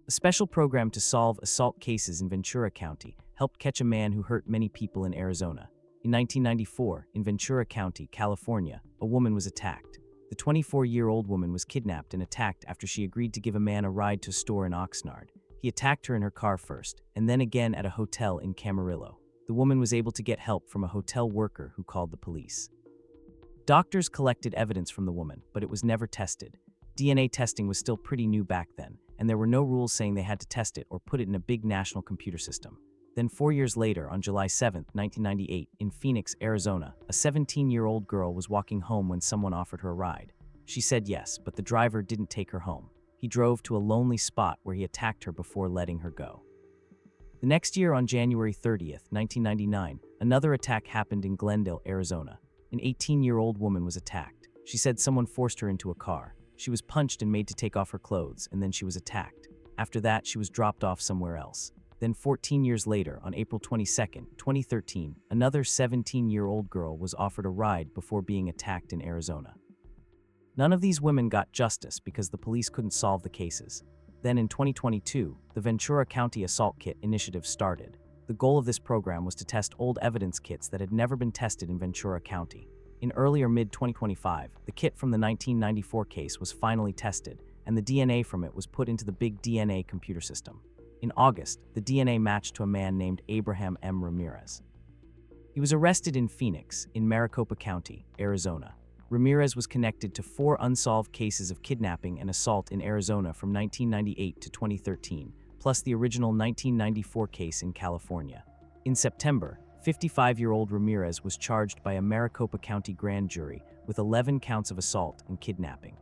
A special program to solve assault cases in Ventura County helped catch a man who hurt many people in Arizona. In 1994, in Ventura County, California, a woman was attacked. The 24-year-old woman was kidnapped and attacked after she agreed to give a man a ride to a store in Oxnard. He attacked her in her car first, and then again at a hotel in Camarillo. The woman was able to get help from a hotel worker who called the police. Doctors collected evidence from the woman, but it was never tested. DNA testing was still pretty new back then, and there were no rules saying they had to test it or put it in a big national computer system. Then 4 years later, on July 7, 1998, in Phoenix, Arizona, a 17-year-old girl was walking home when someone offered her a ride. She said yes, but the driver didn't take her home. He drove to a lonely spot where he attacked her before letting her go. The next year, on January 30, 1999, another attack happened in Glendale, Arizona. An 18-year-old woman was attacked. She said someone forced her into a car. She was punched and made to take off her clothes, and then she was attacked. After that, she was dropped off somewhere else. Then 14 years later, on April 22, 2013, another 17-year-old girl was offered a ride before being attacked in Arizona. None of these women got justice because the police couldn't solve the cases. Then in 2022, the Ventura County Assault Kit Initiative started. The goal of this program was to test old evidence kits that had never been tested in Ventura County. In earlier mid-2025, the kit from the 1994 case was finally tested, and the DNA from it was put into the big DNA computer system. In August, the DNA matched to a man named Abraham M. Ramirez. He was arrested in Phoenix, in Maricopa County, Arizona. Ramirez was connected to 4 unsolved cases of kidnapping and assault in Arizona from 1998 to 2013, plus the original 1994 case in California. In September, 55-year-old Ramirez was charged by a Maricopa County grand jury with 11 counts of assault and kidnapping.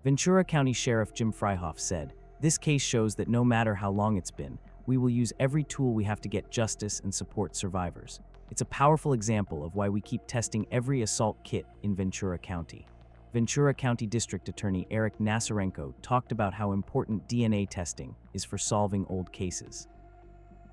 Ventura County Sheriff Jim Freihoff said, "This case shows that no matter how long it's been, we will use every tool we have to get justice and support survivors. It's a powerful example of why we keep testing every assault kit in Ventura County." Ventura County District Attorney Eric Nasarenko talked about how important DNA testing is for solving old cases.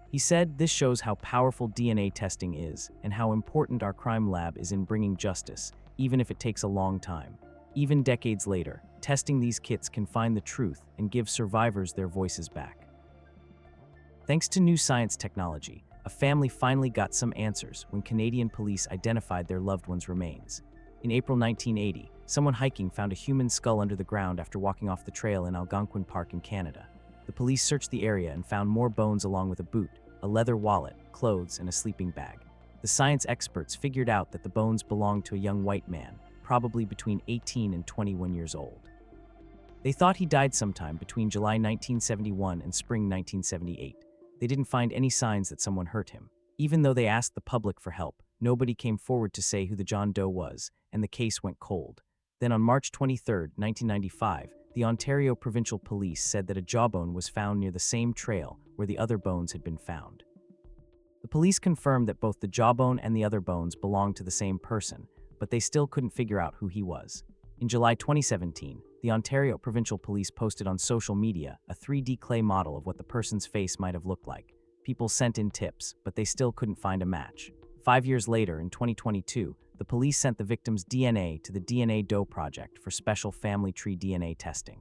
He said, "This shows how powerful DNA testing is and how important our crime lab is in bringing justice, even if it takes a long time. Even decades later, testing these kits can find the truth and give survivors their voices back." Thanks to new science technology, a family finally got some answers when Canadian police identified their loved one's remains. In April 1980, someone hiking found a human skull under the ground after walking off the trail in Algonquin Park in Canada. The police searched the area and found more bones along with a boot, a leather wallet, clothes, and a sleeping bag. The science experts figured out that the bones belonged to a young white man, probably between 18 and 21 years old. They thought he died sometime between July 1971 and spring 1978. They didn't find any signs that someone hurt him. Even though they asked the public for help, nobody came forward to say who the John Doe was, and the case went cold. Then on March 23, 1995, the Ontario Provincial Police said that a jawbone was found near the same trail where the other bones had been found. The police confirmed that both the jawbone and the other bones belonged to the same person, but they still couldn't figure out who he was. In July 2017, the Ontario Provincial Police posted on social media a 3D clay model of what the person's face might have looked like. People sent in tips, but they still couldn't find a match. 5 years later, in 2022, the police sent the victim's DNA to the DNA Doe Project for special family tree DNA testing.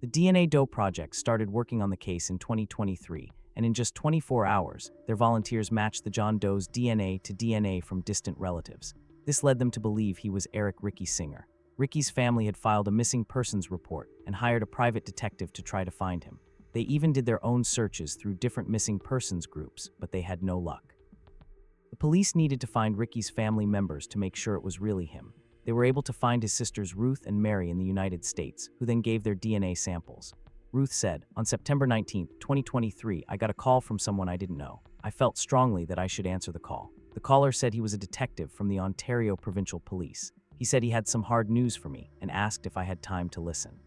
The DNA Doe Project started working on the case in 2023, and in just 24 hours, their volunteers matched the John Doe's DNA to DNA from distant relatives. This led them to believe he was Eric Ricky Singer. Ricky's family had filed a missing persons report and hired a private detective to try to find him. They even did their own searches through different missing persons groups, but they had no luck. The police needed to find Ricky's family members to make sure it was really him. They were able to find his sisters Ruth and Mary in the United States, who then gave their DNA samples. Ruth said, "On September 19, 2023, I got a call from someone I didn't know. I felt strongly that I should answer the call. The caller said he was a detective from the Ontario Provincial Police. He said he had some hard news for me and asked if I had time to listen.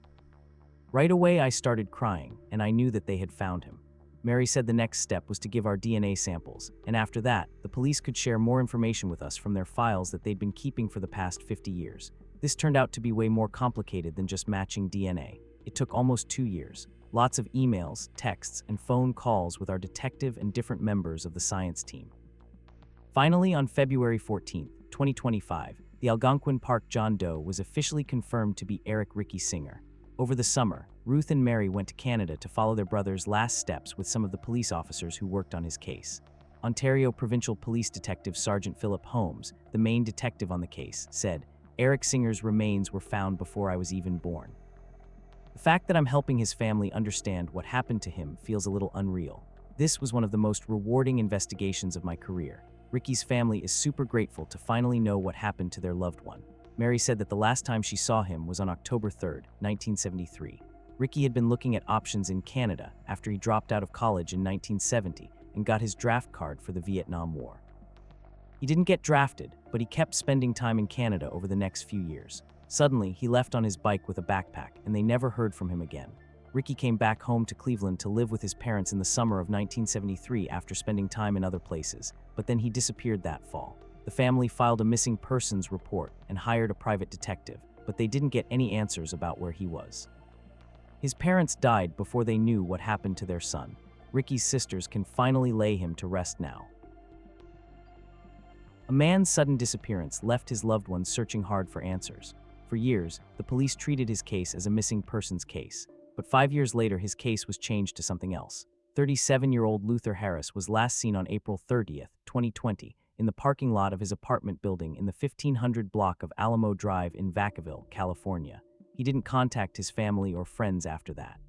Right away, I started crying, and I knew that they had found him." Mary said the next step was to give our DNA samples, and after that, the police could share more information with us from their files that they'd been keeping for the past 50 years. This turned out to be way more complicated than just matching DNA. It took almost 2 years. Lots of emails, texts, and phone calls with our detective and different members of the science team. Finally, on February 14, 2025, the Algonquin Park John Doe was officially confirmed to be Eric Ricky Singer. Over the summer, Ruth and Mary went to Canada to follow their brother's last steps with some of the police officers who worked on his case. Ontario Provincial Police Detective Sergeant Philip Holmes, the main detective on the case, said, "Eric Singer's remains were found before I was even born. The fact that I'm helping his family understand what happened to him feels a little unreal. This was one of the most rewarding investigations of my career. Ricky's family is super grateful to finally know what happened to their loved one." Mary said that the last time she saw him was on October 3, 1973. Ricky had been looking at options in Canada after he dropped out of college in 1970 and got his draft card for the Vietnam War. He didn't get drafted, but he kept spending time in Canada over the next few years. Suddenly, he left on his bike with a backpack, and they never heard from him again. Ricky came back home to Cleveland to live with his parents in the summer of 1973 after spending time in other places, but then he disappeared that fall. The family filed a missing persons report and hired a private detective, but they didn't get any answers about where he was. His parents died before they knew what happened to their son. Ricky's sisters can finally lay him to rest now. A man's sudden disappearance left his loved ones searching hard for answers. For years, the police treated his case as a missing persons case, but 5 years later his case was changed to something else. 37-year-old Luther Harris was last seen on April 30, 2020, in the parking lot of his apartment building in the 1500 block of Alamo Drive in Vacaville, California. He didn't contact his family or friends after that.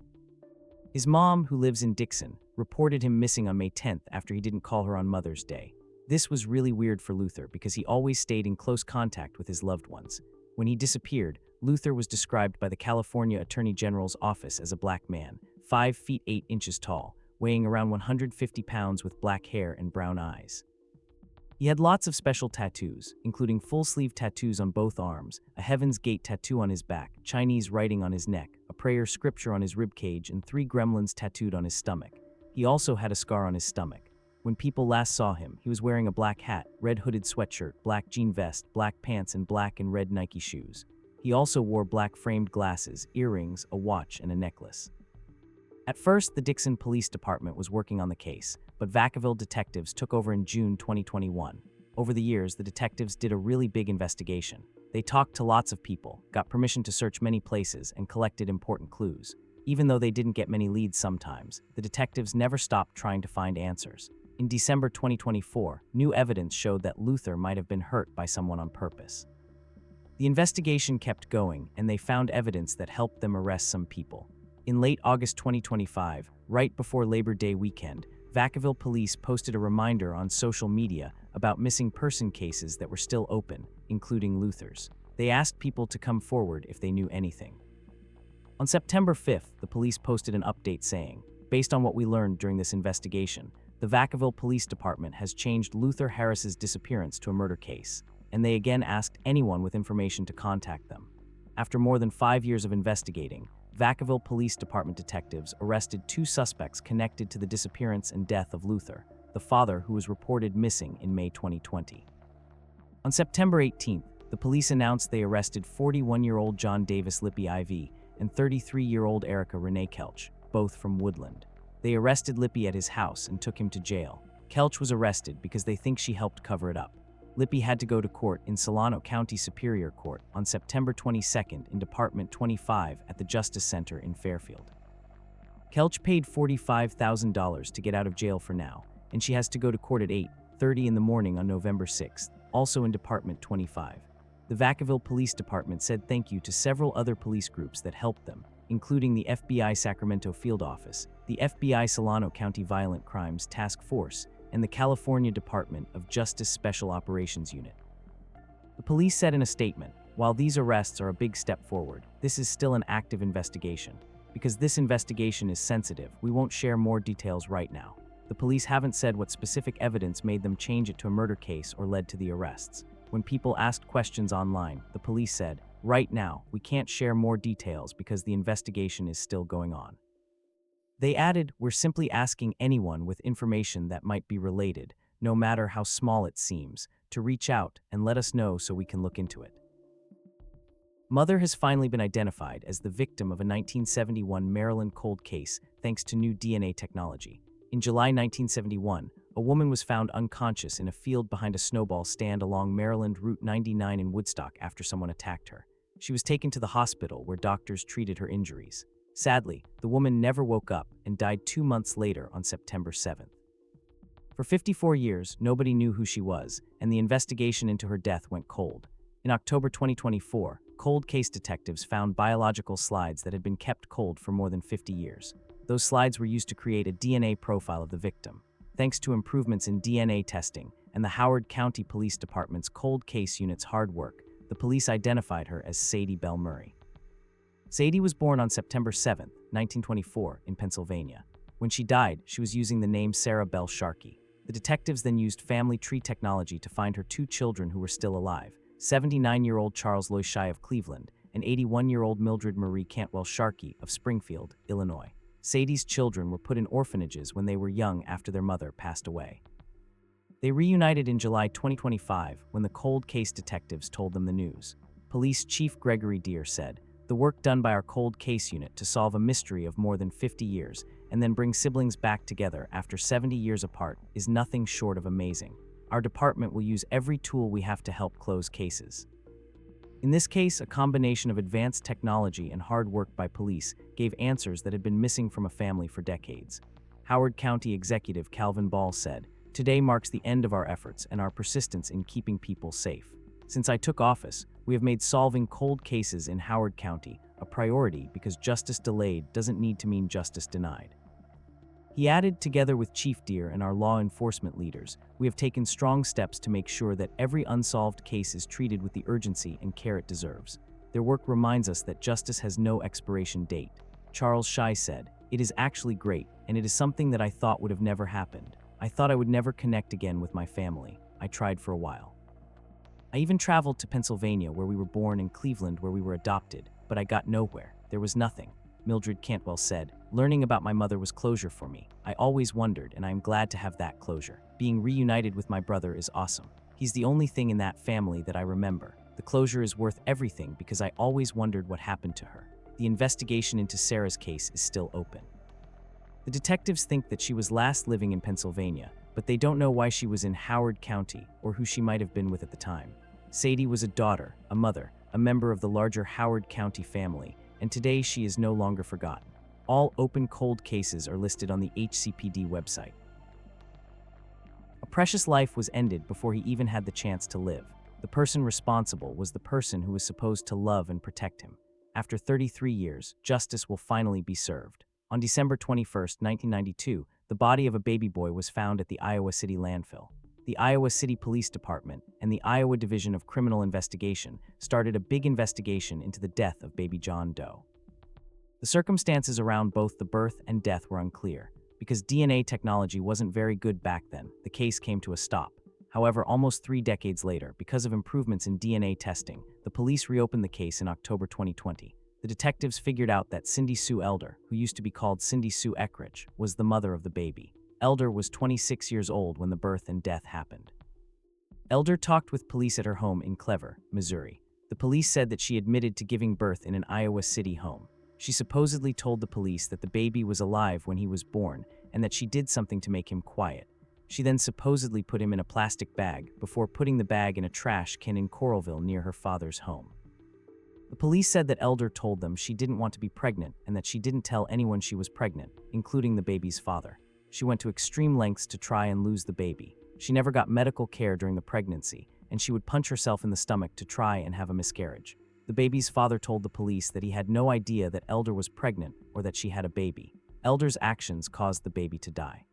His mom, who lives in Dixon, reported him missing on May 10th after he didn't call her on Mother's Day. This was really weird for Luther because he always stayed in close contact with his loved ones. When he disappeared, Luther was described by the California Attorney General's office as a black man, 5 feet 8 inches tall, weighing around 150 pounds with black hair and brown eyes. He had lots of special tattoos, including full-sleeve tattoos on both arms, a Heaven's Gate tattoo on his back, Chinese writing on his neck, a prayer scripture on his ribcage, and 3 gremlins tattooed on his stomach. He also had a scar on his stomach. When people last saw him, he was wearing a black hat, red hooded sweatshirt, black jean vest, black pants, and black and red Nike shoes. He also wore black framed glasses, earrings, a watch, and a necklace. At first, the Dixon Police Department was working on the case, but Vacaville detectives took over in June 2021. Over the years, the detectives did a really big investigation. They talked to lots of people, got permission to search many places, and collected important clues. Even though they didn't get many leads sometimes, the detectives never stopped trying to find answers. In December 2024, new evidence showed that Luther might have been hurt by someone on purpose. The investigation kept going, and they found evidence that helped them arrest some people. In late August 2025, right before Labor Day weekend, Vacaville police posted a reminder on social media about missing person cases that were still open, including Luther's. They asked people to come forward if they knew anything. On September 5th, the police posted an update saying, "Based on what we learned during this investigation, the Vacaville Police Department has changed Luther Harris's disappearance to a murder case, and they again asked anyone with information to contact them." After more than 5 years of investigating, Vacaville Police Department detectives arrested 2 suspects connected to the disappearance and death of Luther, the father who was reported missing in May 2020. On September 18th, the police announced they arrested 41-year-old John Davis Lippy IV and 33-year-old Erica Renee Kelch, both from Woodland. They arrested Lippy at his house and took him to jail. Kelch was arrested because they think she helped cover it up. Lippy had to go to court in Solano County Superior Court on September 22nd in Department 25 at the Justice Center in Fairfield. Kelch paid $45,000 to get out of jail for now, and she has to go to court at 8:30 in the morning on November 6th, also in Department 25. The Vacaville Police Department said thank you to several other police groups that helped them, including the FBI Sacramento Field Office, the FBI Solano County Violent Crimes Task Force, and the California Department of Justice Special Operations Unit. The police said in a statement, "While these arrests are a big step forward, this is still an active investigation. Because this investigation is sensitive, we won't share more details right now." The police haven't said what specific evidence made them change it to a murder case or led to the arrests. When people asked questions online, the police said, "Right now, we can't share more details because the investigation is still going on." They added, "We're simply asking anyone with information that might be related, no matter how small it seems, to reach out and let us know so we can look into it." Mother has finally been identified as the victim of a 1971 Maryland cold case thanks to new DNA technology. In July 1971, a woman was found unconscious in a field behind a snowball stand along Maryland Route 99 in Woodstock after someone attacked her. She was taken to the hospital where doctors treated her injuries. Sadly, the woman never woke up and died 2 months later on September 7th. For 54 years, nobody knew who she was, and the investigation into her death went cold. In October 2024, cold case detectives found biological slides that had been kept cold for more than 50 years. Those slides were used to create a DNA profile of the victim. Thanks to improvements in DNA testing and the Howard County Police Department's cold case unit's hard work, the police identified her as Sadie Bell Murray. Sadie was born on September 7, 1924, in Pennsylvania. When she died, she was using the name Sarah Bell Sharkey. The detectives then used family tree technology to find her 2 children who were still alive, 79-year-old Charles Loy Shy of Cleveland and 81-year-old Mildred Marie Cantwell Sharkey of Springfield, Illinois. Sadie's children were put in orphanages when they were young after their mother passed away. They reunited in July 2025 when the cold case detectives told them the news. Police Chief Gregory Deere said, "The work done by our cold case unit to solve a mystery of more than 50 years and then bring siblings back together after 70 years apart is nothing short of amazing. Our department will use every tool we have to help close cases." In this case, a combination of advanced technology and hard work by police gave answers that had been missing from a family for decades. Howard County Executive Calvin Ball said, "Today marks the end of our efforts and our persistence in keeping people safe. Since I took office, we have made solving cold cases in Howard County a priority because justice delayed doesn't need to mean justice denied." He added, "Together with Chief Deere and our law enforcement leaders, we have taken strong steps to make sure that every unsolved case is treated with the urgency and care it deserves. Their work reminds us that justice has no expiration date." Charles Shy said, "It is actually great, and it is something that I thought would have never happened. I thought I would never connect again with my family. I tried for a while. I even traveled to Pennsylvania where we were born and Cleveland where we were adopted, but I got nowhere. There was nothing." Mildred Cantwell said, "Learning about my mother was closure for me. I always wondered, and I am glad to have that closure. Being reunited with my brother is awesome. He's the only thing in that family that I remember. The closure is worth everything because I always wondered what happened to her." The investigation into Sarah's case is still open. The detectives think that she was last living in Pennsylvania, but they don't know why she was in Howard County or who she might have been with at the time. Sadie was a daughter, a mother, a member of the larger Howard County family, and today she is no longer forgotten. All open cold cases are listed on the HCPD website. A precious life was ended before he even had the chance to live. The person responsible was the person who was supposed to love and protect him. After 33 years, justice will finally be served. On December 21, 1992, the body of a baby boy was found at the Iowa City landfill. The Iowa City Police Department and the Iowa Division of Criminal Investigation started a big investigation into the death of baby John Doe. The circumstances around both the birth and death were unclear. Because DNA technology wasn't very good back then, the case came to a stop. However, almost 3 decades later, because of improvements in DNA testing, the police reopened the case in October 2020. The detectives figured out that Cindy Sue Elder, who used to be called Cindy Sue Eckridge, was the mother of the baby. Elder was 26 years old when the birth and death happened. Elder talked with police at her home in Clever, Missouri. The police said that she admitted to giving birth in an Iowa City home. She supposedly told the police that the baby was alive when he was born and that she did something to make him quiet. She then supposedly put him in a plastic bag before putting the bag in a trash can in Coralville near her father's home. The police said that Elder told them she didn't want to be pregnant and that she didn't tell anyone she was pregnant, including the baby's father. She went to extreme lengths to try and lose the baby. She never got medical care during the pregnancy, and she would punch herself in the stomach to try and have a miscarriage. The baby's father told the police that he had no idea that Elder was pregnant or that she had a baby. Elder's actions caused the baby to die.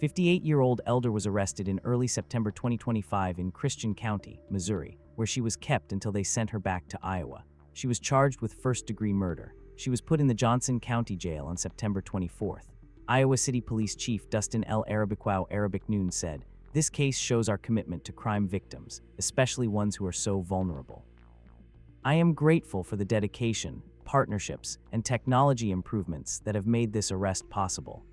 58-year-old Elder was arrested in early September 2025 in Christian County, Missouri, where she was kept until they sent her back to Iowa. She was charged with first-degree murder. She was put in the Johnson County Jail on September 24th. Iowa City Police Chief Dustin L. Arabiquao Arabic Noon said, "This case shows our commitment to crime victims, especially ones who are so vulnerable. I am grateful for the dedication, partnerships, and technology improvements that have made this arrest possible."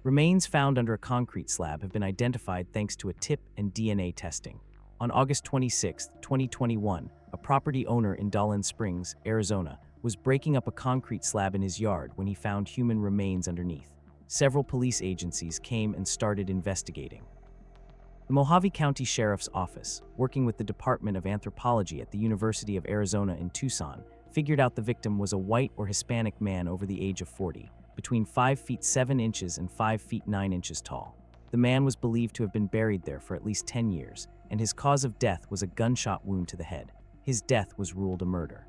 Remains found under a concrete slab have been identified thanks to a tip and DNA testing. On August 26, 2021, a property owner in Dahlin Springs, Arizona, was breaking up a concrete slab in his yard when he found human remains underneath. Several police agencies came and started investigating. The Mojave County Sheriff's Office, working with the Department of Anthropology at the University of Arizona in Tucson, figured out the victim was a white or Hispanic man over the age of 40, between 5 feet 7 inches and 5 feet 9 inches tall. The man was believed to have been buried there for at least 10 years, and his cause of death was a gunshot wound to the head. His death was ruled a murder.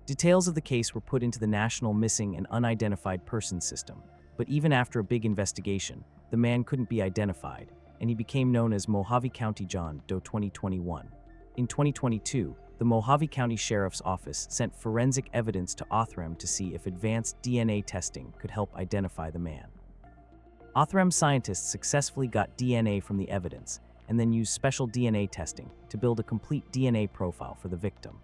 Details of the case were put into the National Missing and Unidentified Persons System, but even after a big investigation, the man couldn't be identified, and he became known as Mojave County John Doe 2021. In 2022, the Mojave County Sheriff's Office sent forensic evidence to Othram to see if advanced DNA testing could help identify the man. Othram scientists successfully got DNA from the evidence and then used special DNA testing to build a complete DNA profile for the victim.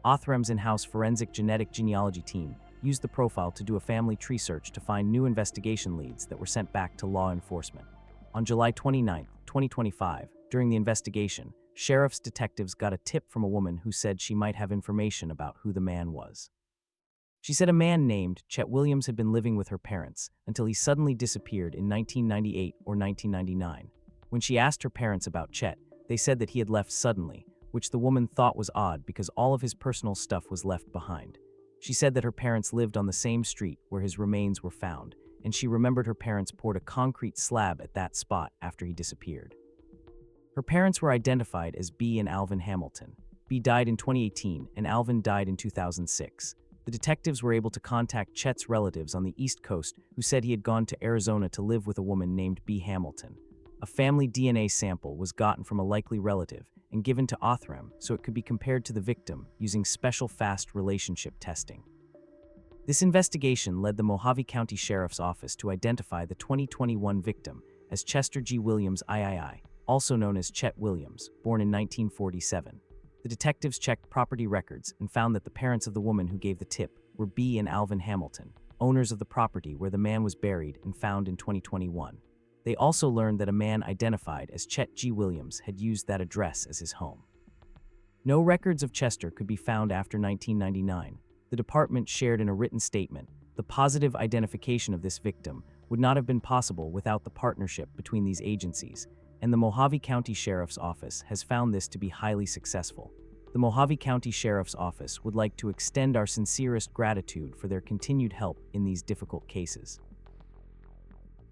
Othram's in-house forensic genetic genealogy team used the profile to do a family tree search to find new investigation leads that were sent back to law enforcement. On July 29, 2025, during the investigation, sheriff's detectives got a tip from a woman who said she might have information about who the man was. She said a man named Chet Williams had been living with her parents until he suddenly disappeared in 1998 or 1999. When she asked her parents about Chet, they said that he had left suddenly, which the woman thought was odd because all of his personal stuff was left behind. She said that her parents lived on the same street where his remains were found, and she remembered her parents poured a concrete slab at that spot after he disappeared. Her parents were identified as B and Alvin Hamilton. B died in 2018 and Alvin died in 2006. The detectives were able to contact Chet's relatives on the East Coast who said he had gone to Arizona to live with a woman named B. Hamilton. A family DNA sample was gotten from a likely relative and given to Othram so it could be compared to the victim using special fast relationship testing. This investigation led the Mojave County Sheriff's Office to identify the 2021 victim as Chester G. Williams III, also known as Chet Williams, born in 1947. The detectives checked property records and found that the parents of the woman who gave the tip were B and Alvin Hamilton, owners of the property where the man was buried and found in 2021. They also learned that a man identified as Chet G. Williams had used that address as his home. No records of Chester could be found after 1999. The department shared in a written statement, the positive identification of this victim would not have been possible without the partnership between these agencies, and the Mojave County Sheriff's Office has found this to be highly successful. The Mojave County Sheriff's Office would like to extend our sincerest gratitude for their continued help in these difficult cases.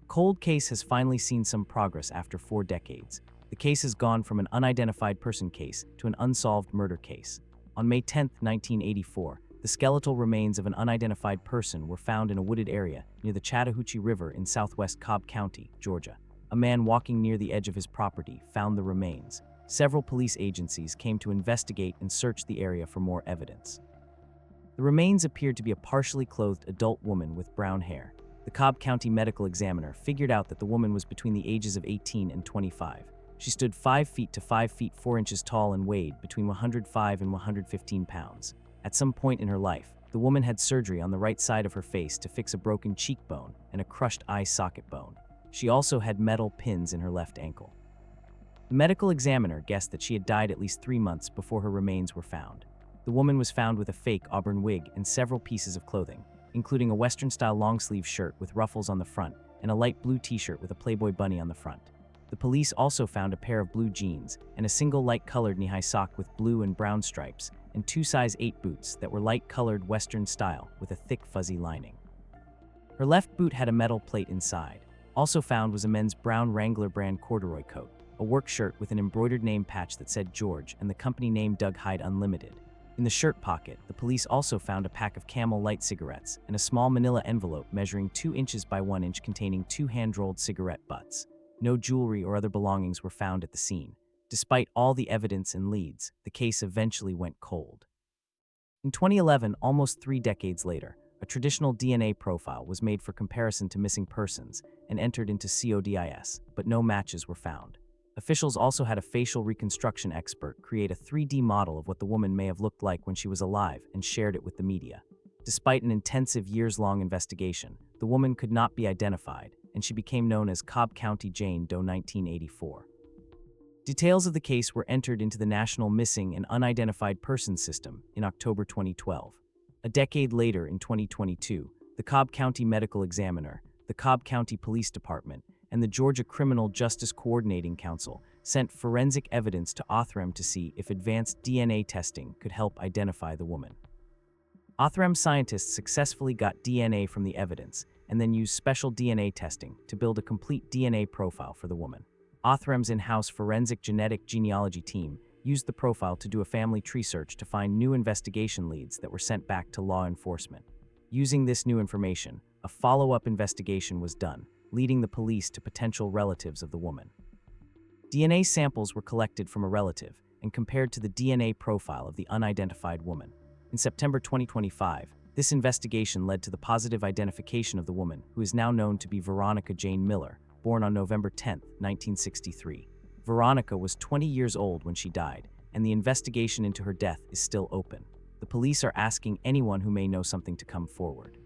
Cold case has finally seen some progress after 4 decades. The case has gone from an unidentified person case to an unsolved murder case. On May 10, 1984, the skeletal remains of an unidentified person were found in a wooded area near the Chattahoochee River in southwest Cobb County, Georgia. A man walking near the edge of his property found the remains. Several police agencies came to investigate and search the area for more evidence. The remains appeared to be a partially clothed adult woman with brown hair. The Cobb County medical examiner figured out that the woman was between the ages of 18 and 25. She stood 5 feet to 5 feet 4 inches tall and weighed between 105 and 115 pounds. At some point in her life, the woman had surgery on the right side of her face to fix a broken cheekbone and a crushed eye socket bone. She also had metal pins in her left ankle. The medical examiner guessed that she had died at least 3 months before her remains were found. The woman was found with a fake auburn wig and several pieces of clothing, including a Western-style long-sleeve shirt with ruffles on the front and a light blue t-shirt with a Playboy bunny on the front. The police also found a pair of blue jeans and a single light-colored knee-high sock with blue and brown stripes and 2 size 8 boots that were light-colored Western style with a thick fuzzy lining. Her left boot had a metal plate inside. Also found was a men's brown Wrangler brand corduroy coat, a work shirt with an embroidered name patch that said George and the company name Doug Hyde Unlimited. In the shirt pocket, the police also found a pack of Camel Light cigarettes and a small manila envelope measuring 2 inches by 1 inch containing 2 hand-rolled cigarette butts. No jewelry or other belongings were found at the scene. Despite all the evidence and leads, the case eventually went cold. In 2011, almost 3 decades later, a traditional DNA profile was made for comparison to missing persons and entered into CODIS, but no matches were found. Officials also had a facial reconstruction expert create a 3D model of what the woman may have looked like when she was alive and shared it with the media. Despite an intensive years-long investigation, the woman could not be identified, and she became known as Cobb County Jane Doe 1984. Details of the case were entered into the National Missing and Unidentified Persons System in October 2012. A decade later, in 2022, the Cobb County Medical Examiner, the Cobb County Police Department, and the Georgia Criminal Justice Coordinating Council sent forensic evidence to Othram to see if advanced DNA testing could help identify the woman. TRUMPS scientists successfully got DNA from the evidence and then used special DNA testing to build a complete DNA profile for the woman. TRUMPS' in-house forensic genetic genealogy team used the profile to do a family tree search to find new investigation leads that were sent back to law enforcement. Using this new information, a follow-up investigation was done, leading the police to potential relatives of the woman. DNA samples were collected from a relative and compared to the DNA profile of the unidentified woman. In September 2025, this investigation led to the positive identification of the woman, who is now known to be Veronica Jane Miller, born on November 10, 1963. Veronica was 20 years old when she died, and the investigation into her death is still open. The police are asking anyone who may know something to come forward.